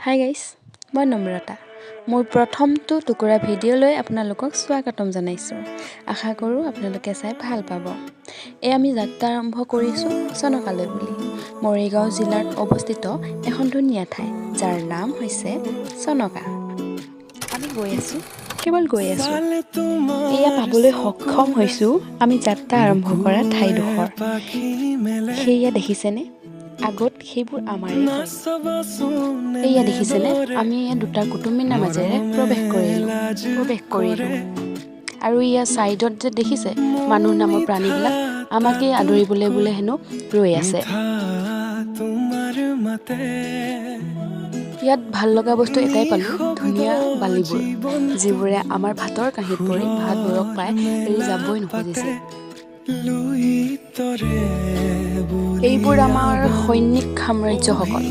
Hi guys, মই নম্ৰতা। মোৰ প্ৰথমটো টুকুৰা ভিডিঅ'লৈ আপোনালোকক স্বাগতম জনাইছোঁ। আশা কৰোঁ আপোনালোকে চাই ভাল পাব। এই আমি যাত্ৰা আৰম্ভ কৰিছোঁ চনকালৈ বুলি। মৰিগাঁও জিলাত অৱস্থিত এখন ধুনীয়া ঠাই, যাৰ নাম হৈছে চনকা। আমি গৈ আছোঁ, কেৱল গৈ আছোঁ। এয়া পাবলৈ সক্ষম হৈছোঁ আমি যাত্ৰা আৰম্ভ কৰা ঠাইডোখৰ। সেয়া দেখিছেনে? আগত সেইবোৰ আমাৰেই হয়। এয়া দেখিছেনে? আমি এয়া দুটা কুটুমীনাৰ মাজেৰে প্ৰৱেশ কৰিলোঁ। আৰু ইয়াৰ ছাইডত যে দেখিছে মানুহ নামৰ প্ৰাণীবিলাক, আমাকেই আদৰিবলৈ বোলে হেনো ৰৈ আছে। ইয়াত ভাল লগা বস্তু এটাই পালোঁ, ধুনীয়া বালিবোৰ, যিবোৰে আমাৰ ভাতৰ কাঁহীত পৰি ভাতবোৰক প্ৰায় এৰি যাবই নুখুজিছিল। এইবোৰ আমাৰ সৈনিক সাম্ৰাজ্যসকল।